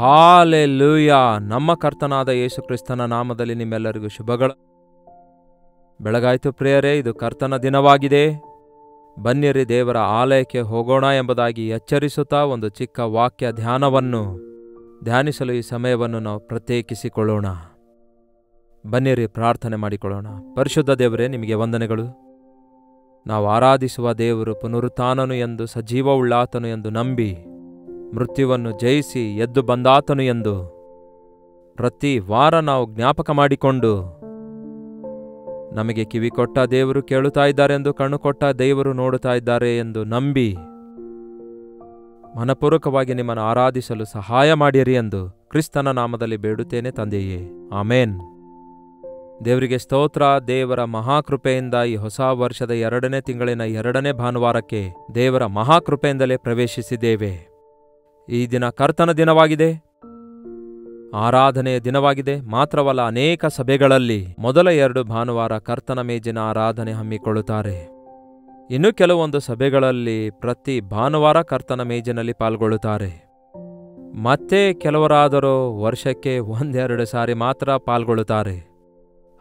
Hallelujah. ನಮ್ಮ ಕರ್ತನಾದ ಯೇಸು ಕ್ರಿಸ್ತನ ನಾಮದಲ್ಲಿ ನಿಮ್ಮೆಲ್ಲರಿಗೂ ಶುಭಗಳು. ಬೆಳಗಾಯಿತು ಪ್ರಿಯರೇ, ಇದು ಕರ್ತನ ದಿನವಾಗಿದೆ. ಬನ್ನಿರಿ ದೇವರ ಆಲಯಕ್ಕೆ ಹೋಗೋಣ ಎಂಬುದಾಗಿ ಎಚ್ಚರಿಸುತ್ತಾ ಒಂದು ಚಿಕ್ಕ ವಾಕ್ಯ ಧ್ಯಾನವನ್ನು ಧ್ಯಾನಿಸಲು ಈ ಸಮಯವನ್ನು ನಾವು ಪ್ರತ್ಯೇಕಿಸಿಕೊಳ್ಳೋಣ. ಬನ್ನಿರಿ ಪ್ರಾರ್ಥನೆ ಮಾಡಿಕೊಳ್ಳೋಣ. ಪರಿಶುದ್ಧ ದೇವರೇ, ನಿಮಗೆ ವಂದನೆಗಳು. ನಾವು ಆರಾಧಿಸುವ ದೇವರು ಪುನರುತ್ಥಾನನು ಎಂದು, ಸಜೀವವುಳ್ಳಾತನು ಎಂದು ನಂಬಿ ಮೃತ್ಯುವನ್ನು ಜಯಿಸಿ ಎದ್ದು ಬಂದಾತನು ಎಂದು ಪ್ರತಿ ವಾರ ನಾವು ಜ್ಞಾಪಕ ಮಾಡಿಕೊಂಡು, ನಮಗೆ ಕಿವಿ ಕೊಟ್ಟ ದೇವರು ಕೇಳುತ್ತಾ ಇದ್ದಾರೆ ಎಂದು, ಕಣ್ಣು ಕೊಟ್ಟ ದೇವರು ನೋಡುತ್ತಾ ಇದ್ದಾರೆ ಎಂದು ನಂಬಿ ಮನಪೂರ್ವಕವಾಗಿ ನಿಮ್ಮನ್ನು ಆರಾಧಿಸಲು ಸಹಾಯ ಮಾಡಿರಿ ಎಂದು ಕ್ರಿಸ್ತನ ನಾಮದಲ್ಲಿ ಬೇಡುತ್ತೇನೆ ತಂದೆಯೇ, ಆಮೇನ್. ದೇವರಿಗೆ ಸ್ತೋತ್ರ. ದೇವರ ಮಹಾಕೃಪೆಯಿಂದ ಈ ಹೊಸ ವರ್ಷದ 2ನೇ ತಿಂಗಳಿನ 2ನೇ ಭಾನುವಾರಕ್ಕೆ ದೇವರ ಮಹಾಕೃಪೆಯಿಂದಲೇ ಪ್ರವೇಶಿಸಿದ್ದೇವೆ. ಈ ದಿನ ಕರ್ತನ ದಿನವಾಗಿದೆ, ಆರಾಧನೆಯ ದಿನವಾಗಿದೆ. ಮಾತ್ರವಲ್ಲ, ಅನೇಕ ಸಭೆಗಳಲ್ಲಿ ಮೊದಲ 2 ಭಾನುವಾರ ಕರ್ತನ ಮೇಜಿನ ಆರಾಧನೆ ಹಮ್ಮಿಕೊಳ್ಳುತ್ತಾರೆ. ಇನ್ನು ಕೆಲವೊಂದು ಸಭೆಗಳಲ್ಲಿ ಪ್ರತಿ ಭಾನುವಾರ ಕರ್ತನ ಮೇಜಿನಲ್ಲಿ ಪಾಲ್ಗೊಳ್ಳುತ್ತಾರೆ. ಮತ್ತೆ ಕೆಲವರಾದರೂ ವರ್ಷಕ್ಕೆ 1-2 ಸಾರಿ ಮಾತ್ರ ಪಾಲ್ಗೊಳ್ಳುತ್ತಾರೆ.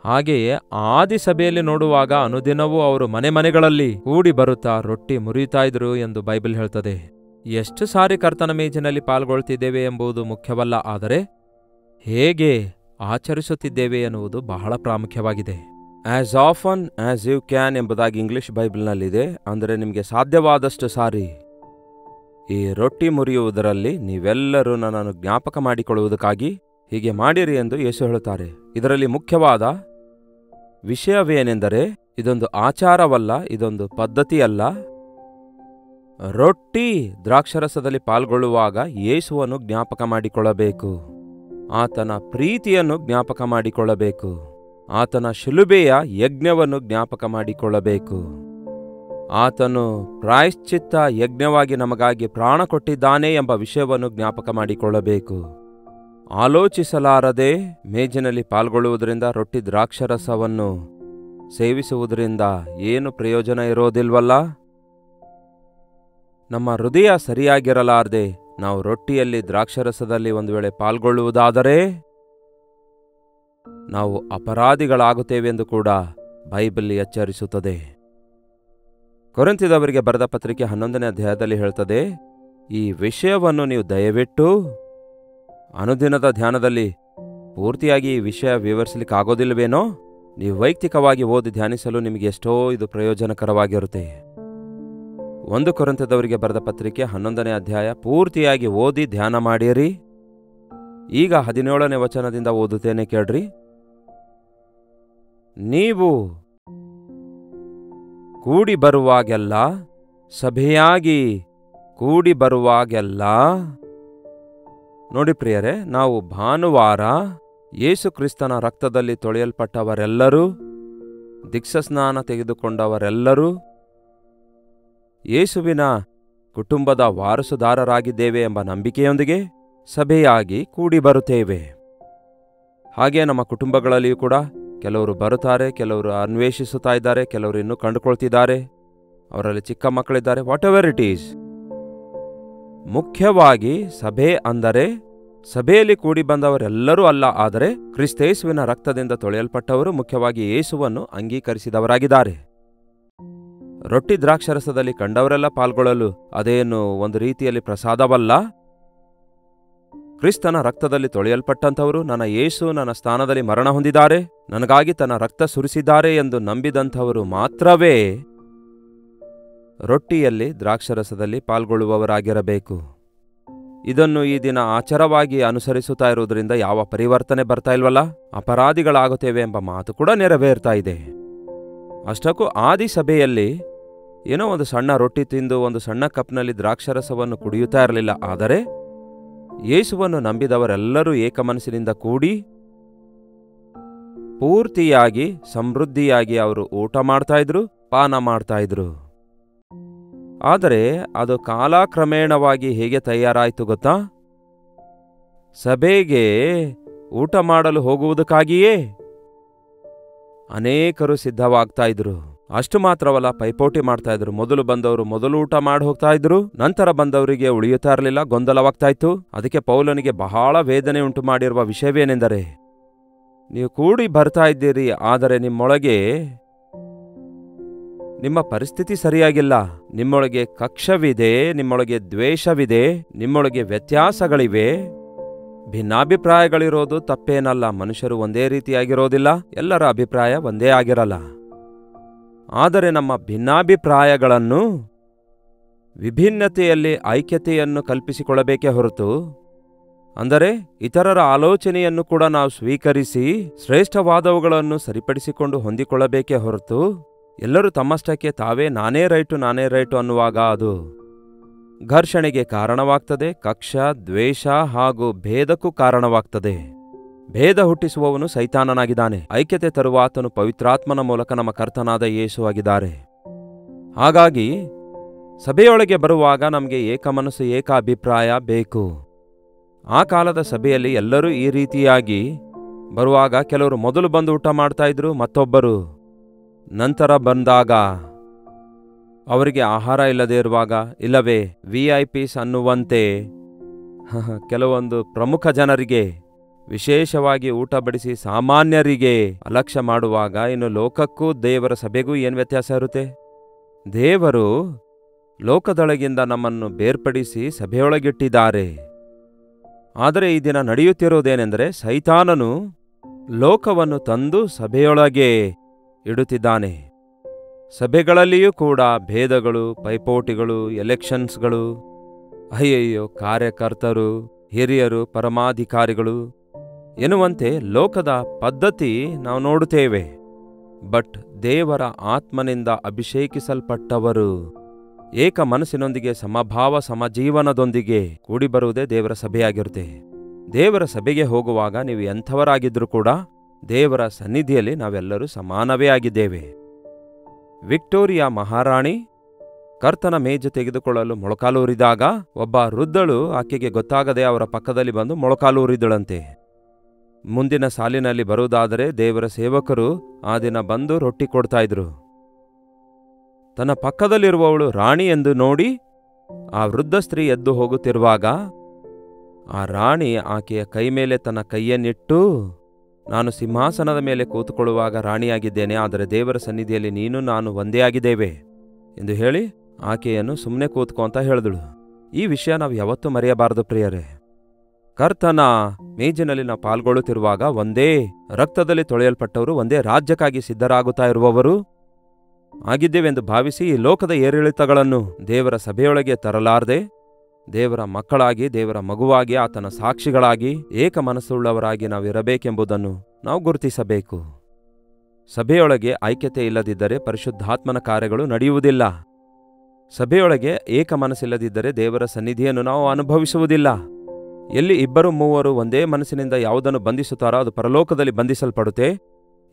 ಹಾಗೆಯೇ ಆದಿ ಸಭೆಯಲ್ಲಿ ನೋಡುವಾಗ ಅನುದಿನವೂ ಅವರು ಮನೆಗಳಲ್ಲಿ ಕೂಡಿ ಬರುತ್ತಾ ರೊಟ್ಟಿ ಮುರಿಯುತ್ತಾ ಇದ್ರು ಎಂದು ಬೈಬಲ್ ಹೇಳ್ತದೆ. ಎಷ್ಟು ಸಾರಿ ಕರ್ತನ ಮೇಜಿನಲ್ಲಿ ಪಾಲ್ಗೊಳ್ತಿದ್ದೇವೆ ಎಂಬುದು ಮುಖ್ಯವಲ್ಲ, ಆದರೆ ಹೇಗೆ ಆಚರಿಸುತ್ತಿದ್ದೇವೆ ಎನ್ನುವುದು ಬಹಳ ಪ್ರಾಮುಖ್ಯವಾಗಿದೆ. As often as you can ಎಂಬುದಾಗಿ ಇಂಗ್ಲಿಷ್ ಬೈಬಲ್ನಲ್ಲಿದೆ. ಅಂದರೆ ನಿಮಗೆ ಸಾಧ್ಯವಾದಷ್ಟು ಸಾರಿ ಈ ರೊಟ್ಟಿ ಮುರಿಯುವುದರಲ್ಲಿ ನೀವೆಲ್ಲರೂ ನನ್ನನ್ನು ಜ್ಞಾಪಕ ಮಾಡಿಕೊಳ್ಳುವುದಕ್ಕಾಗಿ ಹೀಗೆ ಮಾಡಿರಿ ಎಂದು ಯೇಸು ಹೇಳುತ್ತಾರೆ. ಇದರಲ್ಲಿ ಮುಖ್ಯವಾದ ವಿಷಯವೇನೆಂದರೆ, ಇದೊಂದು ಆಚಾರವಲ್ಲ, ಇದೊಂದು ಪದ್ಧತಿಯಲ್ಲ. ರೊಟ್ಟಿ ದ್ರಾಕ್ಷರಸದಲ್ಲಿ ಪಾಲ್ಗೊಳ್ಳುವಾಗ ಯೇಸುವನ್ನು ಜ್ಞಾಪಕ ಮಾಡಿಕೊಳ್ಳಬೇಕು, ಆತನ ಪ್ರೀತಿಯನ್ನು ಜ್ಞಾಪಕ ಮಾಡಿಕೊಳ್ಳಬೇಕು, ಆತನ ಶಿಲುಬೆಯ ಯಜ್ಞವನ್ನು ಜ್ಞಾಪಕ ಮಾಡಿಕೊಳ್ಳಬೇಕು. ಆತನು ಪ್ರಾಯಶ್ಚಿತ್ತ ಯಜ್ಞವಾಗಿ ನಮಗಾಗಿ ಪ್ರಾಣ ಕೊಟ್ಟಿದ್ದಾನೆ ಎಂಬ ವಿಷಯವನ್ನು ಜ್ಞಾಪಕ ಮಾಡಿಕೊಳ್ಳಬೇಕು. ಆಲೋಚಿಸಲಾರದೆ ಮೇಜಿನಲ್ಲಿ ಪಾಲ್ಗೊಳ್ಳುವುದರಿಂದ, ರೊಟ್ಟಿ ದ್ರಾಕ್ಷರಸವನ್ನು ಸೇವಿಸುವುದರಿಂದ ಏನು ಪ್ರಯೋಜನ ಇರೋದಿಲ್ವಲ್ಲ? ನಮ್ಮ ಹೃದಯ ಸರಿಯಾಗಿರಲಾರದೆ ನಾವು ರೊಟ್ಟಿಯಲ್ಲಿ ದ್ರಾಕ್ಷರಸದಲ್ಲಿ ಒಂದು ವೇಳೆ ಪಾಲ್ಗೊಳ್ಳುವುದಾದರೆ ನಾವು ಅಪರಾಧಿಗಳಾಗುತ್ತೇವೆಂದು ಕೂಡ ಬೈಬಲ್ ಎಚ್ಚರಿಸುತ್ತದೆ. ಕೊರಿಂಥದವರಿಗೆ ಬರೆದ ಪತ್ರಿಕೆ 11ನೇ ಅಧ್ಯಾಯದಲ್ಲಿ ಹೇಳ್ತದೆ, ಈ ವಿಷಯವನ್ನು ನೀವು ದಯವಿಟ್ಟು ಅನುದಿನದ ಧ್ಯಾನದಲ್ಲಿ ಪೂರ್ತಿಯಾಗಿ ಈ ವಿಷಯ ವಿವರಿಸಲಿಕ್ಕೆ ಆಗೋದಿಲ್ಲವೇನೋ? ನೀವು ವೈಯಕ್ತಿಕವಾಗಿ ಓದಿ ಧ್ಯಾನಿಸಲು ನಿಮಗೆ ಎಷ್ಟೋ ಇದು ಪ್ರಯೋಜನಕರವಾಗಿರುತ್ತೆ. 1 ಕೊರಿಂಥದವರಿಗೆ ಬರೆದ ಪತ್ರಿಕೆ 11ನೇ ಅಧ್ಯಾಯ ಪೂರ್ತಿಯಾಗಿ ಓದಿ ಧ್ಯಾನ ಮಾಡಿರಿ. ಈಗ 17ನೇ ವಚನದಿಂದ ಓದುತ್ತೇನೆ, ಕೇಳ್ರಿ. ನೀವು ಕೂಡಿ ಬರುವಾಗೆಲ್ಲ, ಸಭೆಯಾಗಿ ಕೂಡಿ ಬರುವಾಗೆಲ್ಲ, ನೋಡಿ ಪ್ರಿಯರೇ, ನಾವು ಭಾನುವಾರ ಯೇಸು ಕ್ರಿಸ್ತನ ರಕ್ತದಲ್ಲಿ ತೊಳೆಯಲ್ಪಟ್ಟವರೆಲ್ಲರೂ, ದೀಕ್ಷಾಸ್ನಾನ ತೆಗೆದುಕೊಂಡವರೆಲ್ಲರೂ ಯೇಸುವಿನ ಕುಟುಂಬದ ವಾರಸುದಾರರಾಗಿದ್ದೇವೆ ಎಂಬ ನಂಬಿಕೆಯೊಂದಿಗೆ ಸಭೆಯಾಗಿ ಕೂಡಿ ಬರುತ್ತೇವೆ. ಹಾಗೆ ನಮ್ಮ ಕುಟುಂಬಗಳಲ್ಲಿಯೂ ಕೂಡ ಕೆಲವರು ಬರುತ್ತಾರೆ, ಕೆಲವರು ಅನ್ವೇಷಿಸುತ್ತಾ ಇದ್ದಾರೆ, ಕೆಲವರು ಇನ್ನೂ ಕಂಡುಕೊಳ್ತಿದ್ದಾರೆ, ಅವರಲ್ಲಿ ಚಿಕ್ಕ ಮಕ್ಕಳಿದ್ದಾರೆ. ವಾಟ್ ಎವರ್ ಇಟ್ ಈಸ್, ಮುಖ್ಯವಾಗಿ ಸಭೆ ಅಂದರೆ ಸಭೆಯಲ್ಲಿ ಕೂಡಿ ಬಂದವರೆಲ್ಲರೂ ಅಲ್ಲ, ಆದರೆ ಕ್ರಿಸ್ತೇಸುವಿನ ರಕ್ತದಿಂದ ತೊಳೆಯಲ್ಪಟ್ಟವರು, ಮುಖ್ಯವಾಗಿ ಯೇಸುವನ್ನು ಅಂಗೀಕರಿಸಿದವರಾಗಿದ್ದಾರೆ. ರೊಟ್ಟಿ ದ್ರಾಕ್ಷರಸದಲ್ಲಿ ಕಂಡವರೆಲ್ಲ ಪಾಲ್ಗೊಳ್ಳಲು ಅದೇನು ಒಂದು ರೀತಿಯಲ್ಲಿ ಪ್ರಸಾದವಲ್ಲ. ಕ್ರಿಸ್ತನ ರಕ್ತದಲ್ಲಿ ತೊಳೆಯಲ್ಪಟ್ಟಂಥವರು, ನನ್ನ ಯೇಸು ನನ್ನ ಸ್ಥಾನದಲ್ಲಿ ಮರಣ ಹೊಂದಿದ್ದಾರೆ, ನನಗಾಗಿ ತನ್ನ ರಕ್ತ ಸುರಿಸಿದ್ದಾರೆ ಎಂದು ನಂಬಿದಂಥವರು ಮಾತ್ರವೇ ರೊಟ್ಟಿಯಲ್ಲಿ ದ್ರಾಕ್ಷರಸದಲ್ಲಿ ಪಾಲ್ಗೊಳ್ಳುವವರಾಗಿರಬೇಕು. ಇದನ್ನು ಈ ದಿನ ಆಚಾರವಾಗಿ ಅನುಸರಿಸುತ್ತಾ ಇರುವುದರಿಂದ ಯಾವ ಪರಿವರ್ತನೆ ಬರ್ತಾ ಇಲ್ವಲ್ಲ? ಅಪರಾಧಿಗಳಾಗುತ್ತೇವೆ ಎಂಬ ಮಾತು ಕೂಡ ನೆರವೇರ್ತಾ ಇದೆ. ಅಷ್ಟಕ್ಕೂ ಆದಿ ಸಭೆಯಲ್ಲಿ ಏನೋ ಒಂದು ಸಣ್ಣ ರೊಟ್ಟಿ ತಿಂದು ಒಂದು ಸಣ್ಣ ಕಪ್ನಲ್ಲಿ ದ್ರಾಕ್ಷರಸವನ್ನು ಕುಡಿಯುತ್ತಾ ಇರಲಿಲ್ಲ. ಆದರೆ ಯೇಸುವನ್ನು ನಂಬಿದವರೆಲ್ಲರೂ ಏಕಮನಸ್ಸಿನಿಂದ ಕೂಡಿ ಪೂರ್ತಿಯಾಗಿ ಸಮೃದ್ಧಿಯಾಗಿ ಅವರು ಊಟ ಮಾಡ್ತಾ ಇದ್ರು, ಪಾನ ಮಾಡ್ತಾ ಇದ್ರು. ಆದರೆ ಅದು ಕಾಲಕ್ರಮೇಣವಾಗಿ ಹೇಗೆ ತಯಾರಾಯಿತು ಗೊತ್ತಾ? ಸಭೆಗೆ ಊಟ ಮಾಡಲು ಹೋಗುವುದಕ್ಕಾಗಿಯೇ ಅನೇಕರು ಸಿದ್ಧವಾಗ್ತಾ ಇದ್ರು. ಅಷ್ಟು ಮಾತ್ರವಲ್ಲ, ಪೈಪೋಟಿ ಮಾಡ್ತಾ ಇದ್ರು. ಮೊದಲು ಬಂದವರು ಮೊದಲು ಊಟ ಮಾಡಿ ಹೋಗ್ತಾ ಇದ್ರು, ನಂತರ ಬಂದವರಿಗೆ ಉಳಿಯುತ್ತಾ ಇರಲಿಲ್ಲ, ಗೊಂದಲವಾಗ್ತಾ ಇತ್ತು. ಅದಕ್ಕೆ ಪೌಲನಿಗೆ ಬಹಳ ವೇದನೆ ಉಂಟು ಮಾಡಿರುವ ವಿಷಯವೇನೆಂದರೆ, ನೀವು ಕೂಡಿ ಬರ್ತಾ ಇದ್ದೀರಿ, ಆದರೆ ನಿಮ್ಮೊಳಗೆ ನಿಮ್ಮ ಪರಿಸ್ಥಿತಿ ಸರಿಯಾಗಿಲ್ಲ. ನಿಮ್ಮೊಳಗೆ ಕಕ್ಷವಿದೆ, ನಿಮ್ಮೊಳಗೆ ದ್ವೇಷವಿದೆ, ನಿಮ್ಮೊಳಗೆ ವ್ಯತ್ಯಾಸಗಳಿವೆ. ಭಿನ್ನಾಭಿಪ್ರಾಯಗಳಿರೋದು ತಪ್ಪೇನಲ್ಲ. ಮನುಷ್ಯರು ಒಂದೇ ರೀತಿಯಾಗಿರೋದಿಲ್ಲ, ಎಲ್ಲರ ಅಭಿಪ್ರಾಯ ಒಂದೇ ಆಗಿರಲ್ಲ. ಆದರೆ ನಮ್ಮ ಭಿನ್ನಾಭಿಪ್ರಾಯಗಳನ್ನು ವಿಭಿನ್ನತೆಯಲ್ಲಿ ಐಕ್ಯತೆಯನ್ನು ಕಲ್ಪಿಸಿಕೊಳ್ಳಬೇಕೇ ಹೊರತು, ಅಂದರೆ ಇತರರ ಆಲೋಚನೆಯನ್ನು ಕೂಡ ನಾವು ಸ್ವೀಕರಿಸಿ ಶ್ರೇಷ್ಠವಾದವುಗಳನ್ನು ಸರಿಪಡಿಸಿಕೊಂಡು ಹೊಂದಿಕೊಳ್ಳಬೇಕೇ ಹೊರತು, ಎಲ್ಲರೂ ತಮ್ಮಷ್ಟಕ್ಕೆ ತಾವೇ ನಾನೇ ರೈಟು ಅನ್ನುವಾಗ ಅದು ಘರ್ಷಣೆಗೆ ಕಾರಣವಾಗ್ತದೆ, ಕಕ್ಷ, ದ್ವೇಷ ಹಾಗೂ ಭೇದಕ್ಕೂ ಕಾರಣವಾಗ್ತದೆ. ಭೇದ ಹುಟ್ಟಿಸುವವನು ಸೈತಾನನಾಗಿದ್ದಾನೆ. ಐಕ್ಯತೆ ತರುವ ಆತನು ಪವಿತ್ರಾತ್ಮನ ಮೂಲಕ ನಮ್ಮ ಕರ್ತನಾದ ಯೇಸು ಆಗಿದ್ದಾರೆ. ಹಾಗಾಗಿ ಸಭೆಯೊಳಗೆ ಬರುವಾಗ ನಮಗೆ ಏಕಮನಸ್ಸು, ಏಕ ಅಭಿಪ್ರಾಯ ಬೇಕು. ಆ ಕಾಲದ ಸಭೆಯಲ್ಲಿ ಎಲ್ಲರೂ ಈ ರೀತಿಯಾಗಿ ಬರುವಾಗ ಕೆಲವರು ಮೊದಲು ಬಂದು ಊಟ ಮಾಡ್ತಾ ಇದ್ರು, ಮತ್ತೊಬ್ಬರು ನಂತರ ಬಂದಾಗ ಅವರಿಗೆ ಆಹಾರ ಇಲ್ಲದೆ ಇರುವಾಗ, ಇಲ್ಲವೇ VIPs ಅನ್ನುವಂತೆ ಕೆಲವೊಂದು ಪ್ರಮುಖ ಜನರಿಗೆ ವಿಶೇಷವಾಗಿ ಊಟ ಬಡಿಸಿ ಸಾಮಾನ್ಯರಿಗೆ ಅಲಕ್ಷ್ಯ ಮಾಡುವಾಗ, ಇನ್ನು ಲೋಕಕ್ಕೂ ದೇವರ ಸಭೆಗೂ ಏನು ವ್ಯತ್ಯಾಸ ಇರುತ್ತೆ? ದೇವರು ಲೋಕದೊಳಗಿಂದ ನಮ್ಮನ್ನು ಬೇರ್ಪಡಿಸಿ ಸಭೆಯೊಳಗಿಟ್ಟಿದ್ದಾರೆ. ಆದರೆ ಈ ದಿನ ನಡೆಯುತ್ತಿರುವುದೇನೆಂದರೆ, ಸೈತಾನನು ಲೋಕವನ್ನು ತಂದು ಸಭೆಯೊಳಗೆ ಇಡುತ್ತಿದ್ದಾನೆ. ಸಭೆಗಳಲ್ಲಿಯೂ ಕೂಡ ಭೇದಗಳು, ಪೈಪೋಟಿಗಳು, ಎಲೆಕ್ಷನ್ಸ್ಗಳು, ಅಯ್ಯಯ್ಯೋ ಕಾರ್ಯಕರ್ತರು, ಹಿರಿಯರು, ಪರಮಾಧಿಕಾರಿಗಳು ಎನ್ನುವಂತೆ ಲೋಕದ ಪದ್ಧತಿ ನಾವು ನೋಡುತ್ತೇವೆ. ಬಟ್ ದೇವರ ಆತ್ಮನಿಂದ ಅಭಿಷೇಕಿಸಲ್ಪಟ್ಟವರು ಏಕ ಮನಸ್ಸಿನೊಂದಿಗೆ ಸಮಭಾವ ಸಮಜೀವನದೊಂದಿಗೆ ಕೂಡಿ ಬರುವುದೇ ದೇವರ ಸಭೆಯಾಗಿರುತ್ತೆ. ದೇವರ ಸಭೆಗೆ ಹೋಗುವಾಗ ನೀವು ಎಂಥವರಾಗಿದ್ರೂ ಕೂಡ ದೇವರ ಸನ್ನಿಧಿಯಲ್ಲಿ ನಾವೆಲ್ಲರೂ ಸಮಾನವೇ ಆಗಿದ್ದೇವೆ. ವಿಕ್ಟೋರಿಯಾ ಮಹಾರಾಣಿ ಕರ್ತನ ಮೇಜು ತೆಗೆದುಕೊಳ್ಳಲು ಮೊಳಕಾಲೂರಿದಾಗ ಒಬ್ಬ ವೃದ್ಧಳು ಆಕೆಗೆ ಗೊತ್ತಾಗದೆ ಅವರ ಪಕ್ಕದಲ್ಲಿ ಬಂದು ಮೊಳಕಾಲೂರಿದಳಂತೆ. ಮುಂದಿನ ಸಾಲಿನಲ್ಲಿ ಬರುವುದಾದರೆ ದೇವರ ಸೇವಕರು ಆ ದಿನ ಬಂದು ರೊಟ್ಟಿ ಕೊಡ್ತಾ ಇದ್ರು. ತನ್ನ ಪಕ್ಕದಲ್ಲಿರುವವಳು ರಾಣಿ ಎಂದು ನೋಡಿ ಆ ವೃದ್ಧ ಸ್ತ್ರೀ ಎದ್ದು ಹೋಗುತ್ತಿರುವಾಗ ಆ ರಾಣಿ ಆಕೆಯ ಕೈ ಮೇಲೆ ತನ್ನ ಕೈಯನ್ನಿಟ್ಟು, ನಾನು ಸಿಂಹಾಸನದ ಮೇಲೆ ಕೂತುಕೊಳ್ಳುವಾಗ ರಾಣಿಯಾಗಿದ್ದೇನೆ, ಆದರೆ ದೇವರ ಸನ್ನಿಧಿಯಲ್ಲಿ ನೀನು ನಾನು ಒಂದೇ ಆಗಿದ್ದೇವೆ ಎಂದು ಹೇಳಿ ಆಕೆಯನ್ನು ಸುಮ್ಮನೆ ಕೂತ್ಕೊ ಅಂತ ಹೇಳಿದಳು. ಈ ವಿಷಯ ನಾವು ಯಾವತ್ತೂ ಮರೆಯಬಾರದು ಪ್ರಿಯರೇ. ಕರ್ತನ ಮೇಜಿನಲ್ಲಿ ನಾವು ಪಾಲ್ಗೊಳ್ಳುತ್ತಿರುವಾಗ ಒಂದೇ ರಕ್ತದಲ್ಲಿ ತೊಳೆಯಲ್ಪಟ್ಟವರು, ಒಂದೇ ರಾಜ್ಯಕ್ಕಾಗಿ ಸಿದ್ಧರಾಗುತ್ತಾ ಇರುವವರು ಆಗಿದ್ದೇವೆಂದು ಭಾವಿಸಿ ಈ ಲೋಕದ ಏರಿಳಿತಗಳನ್ನು ದೇವರ ಸಭೆಯೊಳಗೆ ತರಲಾರದೆ ದೇವರ ಮಕ್ಕಳಾಗಿ, ದೇವರ ಮಗುವಾಗಿ, ಆತನ ಸಾಕ್ಷಿಗಳಾಗಿ, ಏಕ ಮನಸ್ಸುಳ್ಳವರಾಗಿ ನಾವಿರಬೇಕೆಂಬುದನ್ನು ನಾವು ಗುರುತಿಸಬೇಕು. ಸಭೆಯೊಳಗೆ ಐಕ್ಯತೆ ಇಲ್ಲದಿದ್ದರೆ ಪರಿಶುದ್ಧಾತ್ಮನ ಕಾರ್ಯಗಳು ನಡೆಯುವುದಿಲ್ಲ. ಸಭೆಯೊಳಗೆ ಏಕ ಮನಸ್ಸಿಲ್ಲದಿದ್ದರೆ ದೇವರ ಸನ್ನಿಧಿಯನ್ನು ನಾವು ಅನುಭವಿಸುವುದಿಲ್ಲ. ಎಲ್ಲಿ ಇಬ್ಬರು ಮೂವರು ಒಂದೇ ಮನಸ್ಸಿನಿಂದ ಯಾವುದನ್ನು ಬಂಧಿಸುತ್ತಾರೋ ಅದು ಪರಲೋಕದಲ್ಲಿ ಬಂಧಿಸಲ್ಪಡುತ್ತೆ.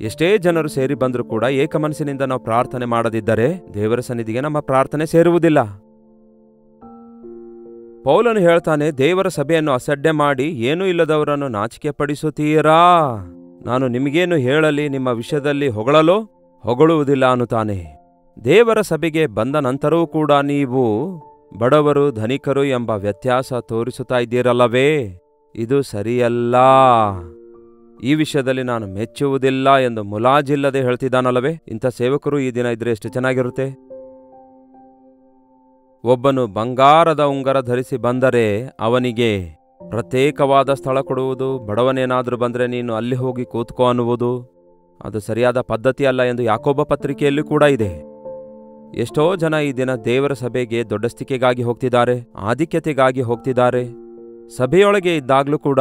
ಎಷ್ಟೇ ಜನರು ಸೇರಿ ಬಂದರೂ ಕೂಡ ಏಕ ಮನಸ್ಸಿನಿಂದ ನಾವು ಪ್ರಾರ್ಥನೆ ಮಾಡದಿದ್ದರೆ ದೇವರ ಸನ್ನಿಧಿಗೆ ನಮ್ಮ ಪ್ರಾರ್ಥನೆ ಸೇರುವುದಿಲ್ಲ. ಪೌಲನು ಹೇಳ್ತಾನೆ, ದೇವರ ಸಭೆಯನ್ನು ಅಸಡ್ಡೆ ಮಾಡಿ ಏನೂ ಇಲ್ಲದವರನ್ನು ನಾಚಿಕೆ ಪಡಿಸುತ್ತೀರಾ? ನಾನು ನಿಮಗೇನು ಹೇಳಲಿ, ನಿಮ್ಮ ವಿಷಯದಲ್ಲಿ ಹೊಗಳಲೋ? ಹೊಗಳುವುದಿಲ್ಲ ಅನ್ನುತ್ತಾನೆ. ದೇವರ ಸಭೆಗೆ ಬಂದ ನಂತರವೂ ಕೂಡ ನೀವು ಬಡವರು ಧನಿಕರು ಎಂಬ ವ್ಯತ್ಯಾಸ ತೋರಿಸುತ್ತಾ ಇದ್ದೀರಲ್ಲವೇ? ಇದು ಸರಿಯಲ್ಲ. ಈ ವಿಷಯದಲ್ಲಿ ನಾನು ಮೆಚ್ಚುವುದಿಲ್ಲ ಎಂದು ಮುಲಾಜಿಲ್ಲದೆ ಹೇಳ್ತಿದ್ದಾನಲ್ಲವೇ? ಇಂಥ ಸೇವಕರು ಈ ದಿನ ಇದ್ರೆ ಎಷ್ಟು ಚೆನ್ನಾಗಿರುತ್ತೆ. ಒಬ್ಬನು ಬಂಗಾರದ ಉಂಗರ ಧರಿಸಿ ಬಂದರೆ ಅವನಿಗೆ ಪ್ರತ್ಯೇಕವಾದ ಸ್ಥಳ ಕೊಡುವುದು, ಬಡವನೇನಾದರೂ ಬಂದರೆ ನೀನು ಅಲ್ಲಿ ಹೋಗಿ ಕೂತ್ಕೋ ಅನ್ನುವುದು ಅದು ಸರಿಯಾದ ಪದ್ಧತಿ ಅಲ್ಲ ಎಂದು ಯಾಕೋಬ ಪತ್ರಿಕೆಯಲ್ಲಿ ಕೂಡ ಇದೆ. ಎಷ್ಟೋ ಜನ ಈ ದಿನ ದೇವರ ಸಭೆಗೆ ದೊಡ್ಡಸ್ತಿಕೆಗಾಗಿ ಹೋಗ್ತಿದ್ದಾರೆ, ಆಧಿಕ್ಯತೆಗಾಗಿ ಹೋಗ್ತಿದ್ದಾರೆ. ಸಭೆಯೊಳಗೆ ಇದ್ದಾಗಲೂ ಕೂಡ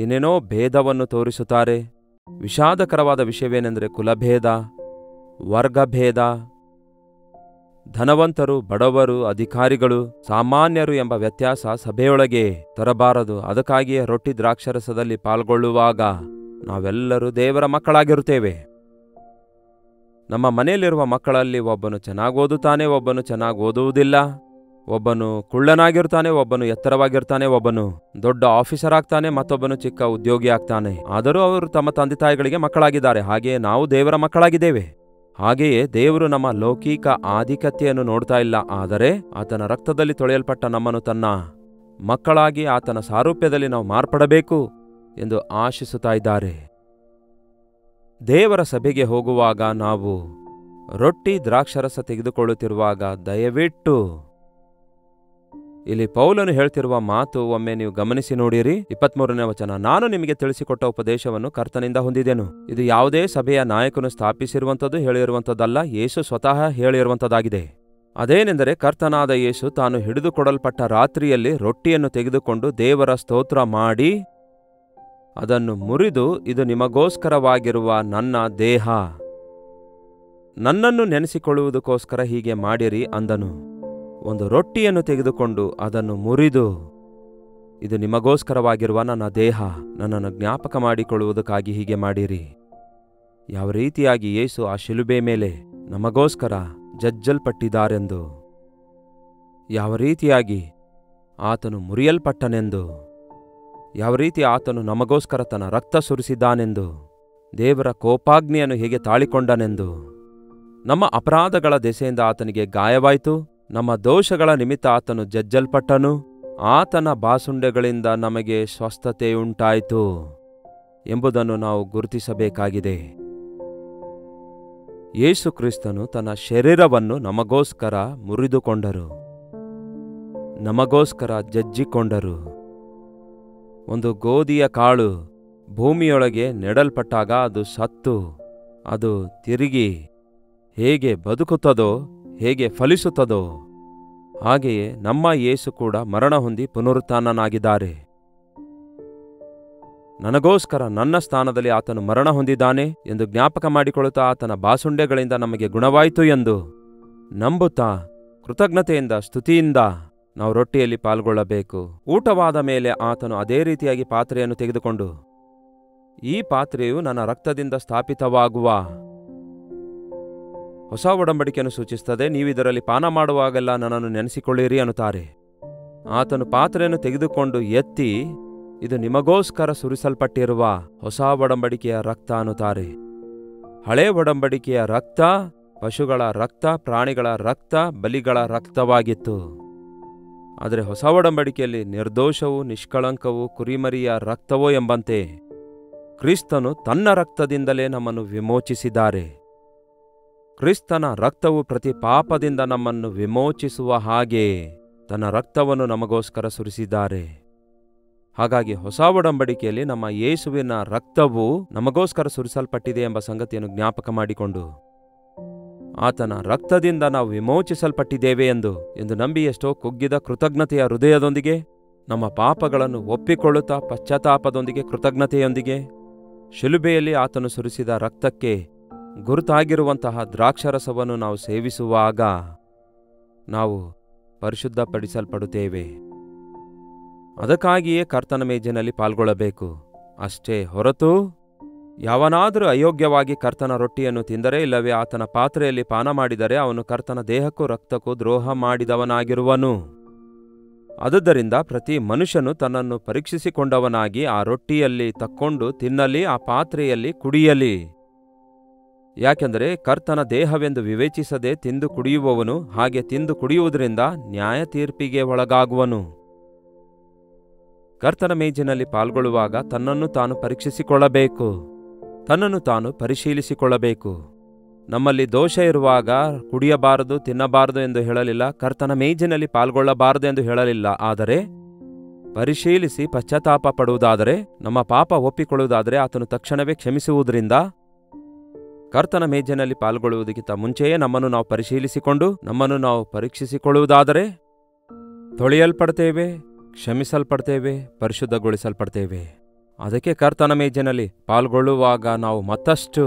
ಏನೇನೋ ಭೇದವನ್ನು ತೋರಿಸುತ್ತಾರೆ. ವಿಷಾದಕರವಾದ ವಿಷಯವೇನೆಂದರೆ ಕುಲಭೇದ, ವರ್ಗಭೇದ, ಧನವಂತರು, ಬಡವರು, ಅಧಿಕಾರಿಗಳು, ಸಾಮಾನ್ಯರು ಎಂಬ ವ್ಯತ್ಯಾಸ ಸಭೆಯೊಳಗೆ ತರಬಾರದು. ಅದಕ್ಕಾಗಿಯೇ ರೊಟ್ಟಿ ದ್ರಾಕ್ಷರಸದಲ್ಲಿ ಪಾಲ್ಗೊಳ್ಳುವಾಗ ನಾವೆಲ್ಲರೂ ದೇವರ ಮಕ್ಕಳಾಗಿರುತ್ತೇವೆ. ನಮ್ಮ ಮನೆಯಲ್ಲಿರುವ ಮಕ್ಕಳಲ್ಲಿ ಒಬ್ಬನು ಚೆನ್ನಾಗಿ ಓದುತ್ತಾನೆ, ಒಬ್ಬನು ಚೆನ್ನಾಗಿ ಓದುವುದಿಲ್ಲ, ಒಬ್ಬನು ಕುಳ್ಳನಾಗಿರ್ತಾನೆ, ಒಬ್ಬನು ಎತ್ತರವಾಗಿರ್ತಾನೆ, ಒಬ್ಬನು ದೊಡ್ಡ ಆಫೀಸರ್ ಆಗ್ತಾನೆ, ಮತ್ತೊಬ್ಬನು ಚಿಕ್ಕ ಉದ್ಯೋಗಿ ಆಗ್ತಾನೆ. ಆದರೂ ಅವರು ತಮ್ಮ ತಂದೆ ತಾಯಿಗಳಿಗೆ ಮಕ್ಕಳಾಗಿದ್ದಾರೆ. ಹಾಗೆಯೇ ನಾವು ದೇವರ ಮಕ್ಕಳಾಗಿದ್ದೇವೆ. ಹಾಗೆಯೇ ದೇವರು ನಮ್ಮ ಲೌಕಿಕ ಆಧಿಕ್ಯತೆಯನ್ನು ನೋಡ್ತಾ ಇಲ್ಲ, ಆದರೆ ಆತನ ರಕ್ತದಲ್ಲಿ ತೊಳೆಯಲ್ಪಟ್ಟ ನಮ್ಮನ್ನು ತನ್ನ ಮಕ್ಕಳಾಗಿ ಆತನ ಸಾರೂಪ್ಯದಲ್ಲಿ ನಾವು ಮಾರ್ಪಡಬೇಕು ಎಂದು ಆಶಿಸುತ್ತಾ ಇದ್ದಾರೆ. ದೇವರ ಸಭೆಗೆ ಹೋಗುವಾಗ ನಾವು ರೊಟ್ಟಿ ದ್ರಾಕ್ಷರಸ ತೆಗೆದುಕೊಳ್ಳುತ್ತಿರುವಾಗ ದಯವಿಟ್ಟು ಇಲ್ಲಿ ಪೌಲನು ಹೇಳ್ತಿರುವ ಮಾತು ಒಮ್ಮೆ ನೀವು ಗಮನಿಸಿ ನೋಡಿರಿ. 23ನೇ ವಚನ, ನಾನು ನಿಮಗೆ ತಿಳಿಸಿಕೊಟ್ಟ ಉಪದೇಶವನ್ನು ಕರ್ತನಿಂದ ಹೊಂದಿದೆನು. ಇದು ಯಾವುದೇ ಸಭೆಯ ನಾಯಕನು ಸ್ಥಾಪಿಸಿರುವಂಥದ್ದು, ಹೇಳಿರುವಂಥದ್ದಲ್ಲ, ಯೇಸು ಸ್ವತಃ ಹೇಳಿರುವಂಥದ್ದಾಗಿದೆ. ಅದೇನೆಂದರೆ, ಕರ್ತನಾದ ಯೇಸು ತಾನು ಹಿಡಿದುಕೊಡಲ್ಪಟ್ಟ ರಾತ್ರಿಯಲ್ಲಿ ರೊಟ್ಟಿಯನ್ನು ತೆಗೆದುಕೊಂಡು ದೇವರ ಸ್ತೋತ್ರ ಮಾಡಿ ಅದನ್ನು ಮುರಿದು, ಇದು ನಿಮಗೋಸ್ಕರವಾಗಿರುವ ನನ್ನ ದೇಹ, ನನ್ನನ್ನು ನೆನೆಸಿಕೊಳ್ಳುವುದಕ್ಕೋಸ್ಕರ ಹೀಗೆ ಮಾಡಿರಿ ಅಂದನು. ಒಂದು ರೊಟ್ಟಿಯನ್ನು ತೆಗೆದುಕೊಂಡು ಅದನ್ನು ಮುರಿದು, ಇದು ನಿಮಗೋಸ್ಕರವಾಗಿರುವ ನನ್ನ ದೇಹ, ನನ್ನನ್ನು ಜ್ಞಾಪಕ ಮಾಡಿಕೊಳ್ಳುವುದಕ್ಕಾಗಿ ಹೀಗೆ ಮಾಡಿರಿ. ಯಾವ ರೀತಿಯಾಗಿ ಯೇಸು ಆ ಶಿಲುಬೆ ಮೇಲೆ ನಮಗೋಸ್ಕರ ಜಜ್ಜಲ್ಪಟ್ಟಿದ್ದಾರೆಂದು, ಯಾವ ರೀತಿಯಾಗಿ ಆತನು ಮುರಿಯಲ್ಪಟ್ಟನೆಂದು, ಯಾವ ರೀತಿ ಆತನು ನಮಗೋಸ್ಕರ ತನ್ನ ರಕ್ತ ಸುರಿಸಿದ್ದಾನೆಂದು, ದೇವರ ಕೋಪಾಗ್ನಿಯನ್ನು ಹೇಗೆ ತಾಳಿಕೊಂಡನೆಂದು, ನಮ್ಮ ಅಪರಾಧಗಳ ದೆಸೆಯಿಂದ ಆತನಿಗೆ ಗಾಯವಾಯಿತು, ನಮ್ಮ ದೋಷಗಳ ನಿಮಿತ್ತ ಆತನು ಜಜ್ಜಲ್ಪಟ್ಟನು, ಆತನ ಬಾಸುಂಡೆಗಳಿಂದ ನಮಗೆ ಸ್ವಸ್ಥತೆಯುಂಟಾಯಿತು ಎಂಬುದನ್ನು ನಾವು ಗುರುತಿಸಬೇಕಾಗಿದೆ. ಯೇಸು ಕ್ರಿಸ್ತನು ತನ್ನ ಶರೀರವನ್ನು ನಮಗೋಸ್ಕರ ಮುರಿದುಕೊಂಡರು, ನಮಗೋಸ್ಕರ ಜಜ್ಜಿಕೊಂಡರು. ಒಂದು ಗೋಧಿಯ ಕಾಳು ಭೂಮಿಯೊಳಗೆ ನೆಡಲ್ಪಟ್ಟಾಗ ಅದು ಸತ್ತು ಅದು ತಿರುಗಿ ಹೇಗೆ ಬದುಕುತ್ತದೋ, ಹೇಗೆ ಫಲಿಸುತ್ತದೋ, ಹಾಗೆಯೇ ನಮ್ಮ ಯೇಸು ಕೂಡ ಮರಣ ಹೊಂದಿ ಪುನರುತ್ಥಾನನಾಗಿದ್ದಾರೆ. ನನಗೋಸ್ಕರ ನನ್ನ ಸ್ಥಾನದಲ್ಲಿ ಆತನು ಮರಣ ಹೊಂದಿದ್ದಾನೆ ಎಂದು ಜ್ಞಾಪಕ ಮಾಡಿಕೊಳ್ಳುತ್ತಾ ಆತನ ಬಾಸುಂಡೆಗಳಿಂದ ನಮಗೆ ಗುಣವಾಯಿತು ಎಂದು ನಂಬುತ್ತಾ ಕೃತಜ್ಞತೆಯಿಂದ ಸ್ತುತಿಯಿಂದ ನಾವು ರೊಟ್ಟಿಯಲ್ಲಿ ಪಾಲ್ಗೊಳ್ಳಬೇಕು. ಊಟವಾದ ಮೇಲೆ ಆತನು ಅದೇ ರೀತಿಯಾಗಿ ಪಾತ್ರೆಯನ್ನು ತೆಗೆದುಕೊಂಡು, ಈ ಪಾತ್ರೆಯು ನನ್ನ ರಕ್ತದಿಂದ ಸ್ಥಾಪಿತವಾಗುವ ಹೊಸ ಒಡಂಬಡಿಕೆಯನ್ನು ಸೂಚಿಸುತ್ತದೆ, ನೀವಿದರಲ್ಲಿ ಪಾನ ಮಾಡುವಾಗೆಲ್ಲ ನನ್ನನ್ನು ನೆನೆಸಿಕೊಳ್ಳಿರಿ ಅನ್ನುತ್ತಾರೆ. ಆತನು ಪಾತ್ರೆಯನ್ನು ತೆಗೆದುಕೊಂಡು ಎತ್ತಿ, ಇದು ನಿಮಗೋಸ್ಕರ ಸುರಿಸಲ್ಪಟ್ಟಿರುವ ಹೊಸ ಒಡಂಬಡಿಕೆಯ ರಕ್ತ ಅನ್ನುತ್ತಾರೆ. ಹಳೆ ಒಡಂಬಡಿಕೆಯ ರಕ್ತ ಪಶುಗಳ ರಕ್ತ, ಪ್ರಾಣಿಗಳ ರಕ್ತ, ಬಲಿಗಳ ರಕ್ತವಾಗಿತ್ತು. ಆದರೆ ಹೊಸ ಒಡಂಬಡಿಕೆಯಲ್ಲಿ ನಿರ್ದೋಷವೂ ನಿಷ್ಕಳಂಕವೂ ಕುರಿಮರಿಯ ರಕ್ತವೋ ಎಂಬಂತೆ ಕ್ರಿಸ್ತನು ತನ್ನ ರಕ್ತದಿಂದಲೇ ನಮ್ಮನ್ನು ವಿಮೋಚಿಸಿದ್ದಾರೆ. ಕ್ರಿಸ್ತನ ರಕ್ತವು ಪ್ರತಿ ಪಾಪದಿಂದ ನಮ್ಮನ್ನು ವಿಮೋಚಿಸುವ ಹಾಗೆ ತನ್ನ ರಕ್ತವನ್ನು ನಮಗೋಸ್ಕರ ಸುರಿಸಿದ್ದಾರೆ. ಹಾಗಾಗಿ ಹೊಸ ಒಡಂಬಡಿಕೆಯಲ್ಲಿ ನಮ್ಮ ಯೇಸುವಿನ ರಕ್ತವು ನಮಗೋಸ್ಕರ ಸುರಿಸಲ್ಪಟ್ಟಿದೆ ಎಂಬ ಸಂಗತಿಯನ್ನು ಜ್ಞಾಪಕ ಮಾಡಿಕೊಂಡು ಆತನ ರಕ್ತದಿಂದ ನಾವು ವಿಮೋಚಿಸಲ್ಪಟ್ಟಿದ್ದೇವೆ ಎಂದು ನಂಬಿ ಎಷ್ಟೋ ಕುಗ್ಗಿದ ಕೃತಜ್ಞತೆಯ ಹೃದಯದೊಂದಿಗೆ ನಮ್ಮ ಪಾಪಗಳನ್ನು ಒಪ್ಪಿಕೊಳ್ಳುತ್ತಾ ಪಶ್ಚಾತ್ತಾಪದೊಂದಿಗೆ ಕೃತಜ್ಞತೆಯೊಂದಿಗೆ ಶಿಲುಬೆಯಲ್ಲಿ ಆತನು ಸುರಿಸಿದ ರಕ್ತಕ್ಕೆ ಗುರುತಾಗಿರುವಂತಹ ದ್ರಾಕ್ಷರಸವನ್ನು ನಾವು ಸೇವಿಸುವಾಗ ನಾವು ಪರಿಶುದ್ಧಪಡಿಸಲ್ಪಡುತ್ತೇವೆ. ಅದಕ್ಕಾಗಿಯೇ ಕರ್ತನ ಮೇಜಿನಲ್ಲಿ ಪಾಲ್ಗೊಳ್ಳಬೇಕು. ಅಷ್ಟೇ ಹೊರತು ಯಾವನಾದರೂ ಅಯೋಗ್ಯವಾಗಿ ಕರ್ತನ ರೊಟ್ಟಿಯನ್ನು ತಿಂದರೆ ಇಲ್ಲವೇ ಆತನ ಪಾತ್ರೆಯಲ್ಲಿ ಪಾನ ಮಾಡಿದರೆ ಅವನು ಕರ್ತನ ದೇಹಕ್ಕೂ ರಕ್ತಕ್ಕೂ ದ್ರೋಹ ಮಾಡಿದವನಾಗಿರುವನು. ಆದುದರಿಂದ ಪ್ರತಿ ಮನುಷ್ಯನು ತನ್ನನ್ನು ಪರೀಕ್ಷಿಸಿಕೊಂಡವನಾಗಿ ಆ ರೊಟ್ಟಿಯಲ್ಲಿ ತಕ್ಕೊಂಡು ತಿನ್ನಲಿ, ಆ ಪಾತ್ರೆಯಲ್ಲಿ ಕುಡಿಯಲಿ. ಯಾಕೆಂದರೆ ಕರ್ತನ ದೇಹವೆಂದು ವಿವೇಚಿಸದೆ ತಿಂದು ಕುಡಿಯುವವನು ಹಾಗೆ ತಿಂದು ಕುಡಿಯುವುದರಿಂದ ನ್ಯಾಯ ತೀರ್ಪಿಗೆ ಒಳಗಾಗುವನು. ಕರ್ತನ ಮೇಜಿನಲ್ಲಿ ಪಾಲ್ಗೊಳ್ಳುವಾಗ ತನ್ನನ್ನು ತಾನು ಪರೀಕ್ಷಿಸಿಕೊಳ್ಳಬೇಕು, ತನ್ನನ್ನು ತಾನು ಪರಿಶೀಲಿಸಿಕೊಳ್ಳಬೇಕು. ನಮ್ಮಲ್ಲಿ ದೋಷ ಇರುವಾಗ ಕುಡಿಯಬಾರದು, ತಿನ್ನಬಾರದು ಎಂದು ಹೇಳಲಿಲ್ಲ, ಕರ್ತನ ಮೇಜಿನಲ್ಲಿ ಪಾಲ್ಗೊಳ್ಳಬಾರದು ಎಂದು ಹೇಳಲಿಲ್ಲ. ಆದರೆ ಪರಿಶೀಲಿಸಿ ಪಶ್ಚಾತ್ತಾಪ ಪಡುವುದಾದರೆ, ನಮ್ಮ ಪಾಪ ಒಪ್ಪಿಕೊಳ್ಳುವುದಾದರೆ ಆತನು ತಕ್ಷಣವೇ ಕ್ಷಮಿಸುವುದರಿಂದ ಕರ್ತನ ಮೇಜಿನಲ್ಲಿ ಪಾಲ್ಗೊಳ್ಳುವುದಕ್ಕಿಂತ ಮುಂಚೆಯೇ ನಮ್ಮನ್ನು ನಾವು ಪರಿಶೀಲಿಸಿಕೊಂಡು ನಮ್ಮನ್ನು ನಾವು ಪರೀಕ್ಷಿಸಿಕೊಳ್ಳುವುದಾದರೆ ತೊಳೆಯಲ್ಪಡ್ತೇವೆ, ಕ್ಷಮಿಸಲ್ಪಡ್ತೇವೆ, ಪರಿಶುದ್ಧಗೊಳಿಸಲ್ಪಡ್ತೇವೆ. ಅದಕ್ಕೆ ಕರ್ತನ ಮೇಜಿನಲ್ಲಿ ಪಾಲ್ಗೊಳ್ಳುವಾಗ ನಾವು ಮತ್ತಷ್ಟು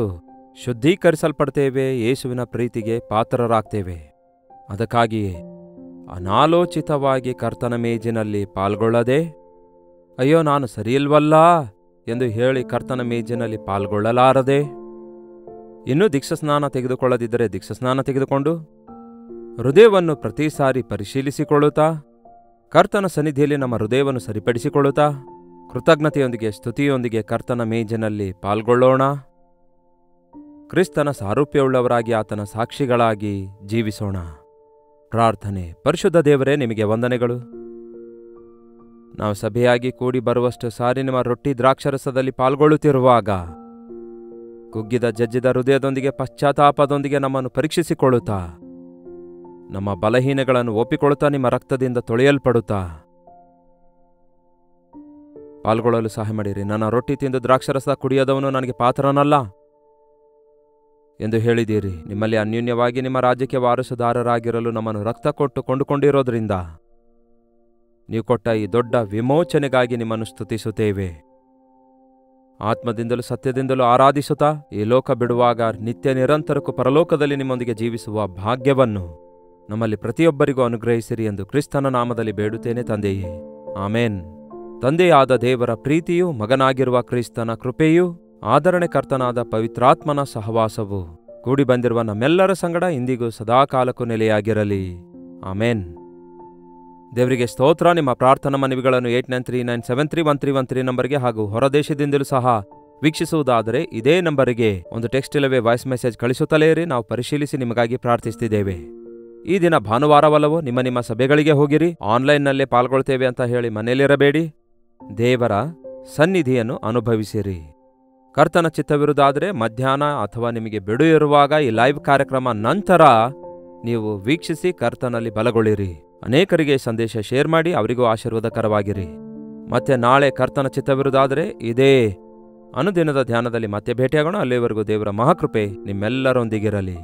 ಶುದ್ಧೀಕರಿಸಲ್ಪಡ್ತೇವೆ, ಯೇಸುವಿನ ಪ್ರೀತಿಗೆ ಪಾತ್ರರಾಗ್ತೇವೆ. ಅದಕ್ಕಾಗಿಯೇ ಅನಾಲೋಚಿತವಾಗಿ ಕರ್ತನ ಮೇಜಿನಲ್ಲಿ ಪಾಲ್ಗೊಳ್ಳದೆ, ಅಯ್ಯೋ ನಾನು ಸರಿಯಿಲ್ವಲ್ಲ ಎಂದು ಹೇಳಿ ಕರ್ತನ ಮೇಜಿನಲ್ಲಿ ಪಾಲ್ಗೊಳ್ಳಲಾರದೆ, ಇನ್ನೂ ದೀಕ್ಷಾಸ್ನಾನ ತೆಗೆದುಕೊಳ್ಳದಿದ್ದರೆ ದೀಕ್ಷಾಸ್ನಾನ ತೆಗೆದುಕೊಂಡು ಹೃದಯವನ್ನು ಪ್ರತಿ ಸಾರಿ ಪರಿಶೀಲಿಸಿಕೊಳ್ಳುತ್ತಾ ಕರ್ತನ ಸನ್ನಿಧಿಯಲ್ಲಿ ನಮ್ಮ ಹೃದಯವನ್ನು ಸರಿಪಡಿಸಿಕೊಳ್ಳುತ್ತಾ ಕೃತಜ್ಞತೆಯೊಂದಿಗೆ ಸ್ತುತಿಯೊಂದಿಗೆ ಕರ್ತನ ಮೇಜಿನಲ್ಲಿ ಪಾಲ್ಗೊಳ್ಳೋಣ. ಕ್ರಿಸ್ತನ ಸಾರೂಪ್ಯವುಳ್ಳವರಾಗಿ ಆತನ ಸಾಕ್ಷಿಗಳಾಗಿ ಜೀವಿಸೋಣ. ಪ್ರಾರ್ಥನೆ. ಪರಿಶುದ್ಧ ದೇವರೇ, ನಿಮಗೆ ವಂದನೆಗಳು. ನಾವು ಸಭೆಯಾಗಿ ಕೂಡಿ ಬರುವಷ್ಟು ಸಾರಿ ನಿಮ್ಮ ರೊಟ್ಟಿ ದ್ರಾಕ್ಷರಸದಲ್ಲಿ ಪಾಲ್ಗೊಳ್ಳುತ್ತಿರುವಾಗ ಕುಗ್ಗಿದ ಜಜ್ಜಿದ ಹೃದಯದೊಂದಿಗೆ ಪಶ್ಚಾತ್ತಾಪದೊಂದಿಗೆ ನಮ್ಮನ್ನು ಪರೀಕ್ಷಿಸಿಕೊಳ್ಳುತ್ತಾ, ನಮ್ಮ ಬಲಹೀನಗಳನ್ನು ಒಪ್ಪಿಕೊಳ್ಳುತ್ತಾ ನಿಮ್ಮ ರಕ್ತದಿಂದ ತೊಳೆಯಲ್ಪಡುತ್ತಾ ಪಾಲ್ಗೊಳ್ಳಲು ಸಹಾಯ ಮಾಡಿರಿ. ನನ್ನ ರೊಟ್ಟಿ ತಿಂದು ದ್ರಾಕ್ಷರಸ ಕುಡಿಯದವನು ನನಗೆ ಪಾತ್ರನಲ್ಲ ಎಂದು ಹೇಳಿದ್ದೀರಿ. ನಿಮ್ಮಲ್ಲಿ ಅನ್ಯೋನ್ಯವಾಗಿ ನಿಮ್ಮ ರಾಜ್ಯಕ್ಕೆ ವಾರಸುದಾರರಾಗಿರಲು ನಮ್ಮನ್ನು ರಕ್ತ ಕೊಟ್ಟು ಕೊಂಡುಕೊಂಡಿರೋದ್ರಿಂದ ನೀವು ಕೊಟ್ಟ ಈ ದೊಡ್ಡ ವಿಮೋಚನೆಗಾಗಿ ನಿಮ್ಮನ್ನು ಸ್ತುತಿಸುತ್ತೇವೆ. ಆತ್ಮದಿಂದಲೂ ಸತ್ಯದಿಂದಲೂ ಆರಾಧಿಸುತ್ತಾ ಈ ಲೋಕ ಬಿಡುವಾಗ ನಿತ್ಯ ನಿರಂತರಕ್ಕೂ ಪರಲೋಕದಲ್ಲಿ ನಿಮ್ಮೊಂದಿಗೆ ಜೀವಿಸುವ ಭಾಗ್ಯವನ್ನು ನಮ್ಮಲ್ಲಿ ಪ್ರತಿಯೊಬ್ಬರಿಗೂ ಅನುಗ್ರಹಿಸಿರಿ ಎಂದು ಕ್ರಿಸ್ತನ ನಾಮದಲ್ಲಿ ಬೇಡುತ್ತೇನೆ ತಂದೆಯೇ, ಆಮೇನ್. ತಂದೆಯಾದ ದೇವರ ಪ್ರೀತಿಯೂ ಮಗನಾಗಿರುವ ಕ್ರಿಸ್ತನ ಕೃಪೆಯೂ ಆದರಣೆಕರ್ತನಾದ ಪವಿತ್ರಾತ್ಮನ ಸಹವಾಸವು ಕೂಡಿ ಬಂದಿರುವ ನಮ್ಮೆಲ್ಲರ ಸಂಗಡ ಇಂದಿಗೂ ಸದಾಕಾಲಕ್ಕೂ ನೆಲೆಯಾಗಿರಲಿ. ಆಮೇನ್. ದೇವರಿಗೆ ಸ್ತೋತ್ರ. ನಿಮ್ಮ ಪ್ರಾರ್ಥನಾ ಮನವಿಗಳನ್ನು 8939731313 ನಂಬರ್ಗೆ ಹಾಗೂ ಹೊರದೇಶದಿಂದಲೂ ಸಹ ವೀಕ್ಷಿಸುವುದಾದರೆ ಇದೇ ನಂಬರಿಗೆ ಒಂದು ಟೆಕ್ಸ್ಟ್ ಇಲ್ಲವೇ ವಾಯ್ಸ್ ಮೆಸೇಜ್ ಕಳಿಸುತ್ತಲೇ ಇರಿ. ನಾವು ಪರಿಶೀಲಿಸಿ ನಿಮಗಾಗಿ ಪ್ರಾರ್ಥಿಸುತ್ತಿದ್ದೇವೆ. ಈ ದಿನ ಭಾನುವಾರವಲ್ಲವೋ ನಿಮ್ಮ ಸಭೆಗಳಿಗೆ ಹೋಗಿರಿ. ಆನ್ಲೈನ್ನಲ್ಲೇ ಪಾಲ್ಗೊಳ್ತೇವೆ ಅಂತ ಹೇಳಿ ಮನೆಯಲ್ಲಿರಬೇಡಿ. ದೇವರ ಸನ್ನಿಧಿಯನ್ನು ಅನುಭವಿಸಿರಿ. ಕರ್ತನ ಚಿತ್ತವಿರುವುದಾದರೆ ಮಧ್ಯಾಹ್ನ ಅಥವಾ ನಿಮಗೆ ಬಿಡು ಇರುವಾಗ ಈ ಲೈವ್ ಕಾರ್ಯಕ್ರಮ ನಂತರ ನೀವು ವೀಕ್ಷಿಸಿ ಕರ್ತನಲ್ಲಿ ಬಲಗೊಳ್ಳಿರಿ. ಅನೇಕರಿಗೆ ಸಂದೇಶ ಶೇರ್ ಮಾಡಿ, ಅವರಿಗೂ ಆಶೀರ್ವಾದಕರವಾಗಿರಿ. ಮತ್ತೆ ನಾಳೆ ಕರ್ತನ ಚಿತ್ತವಿರುವುದಾದರೆ ಇದೇ ಅನುದಿನದ ಧ್ಯಾನದಲ್ಲಿ ಮತ್ತೆ ಭೇಟಿಯಾಗೋಣ. ಅಲ್ಲಿವರೆಗೂ ದೇವರ ಮಹಾಕೃಪೆ ನಿಮ್ಮೆಲ್ಲರೊಂದಿಗಿರಲಿ.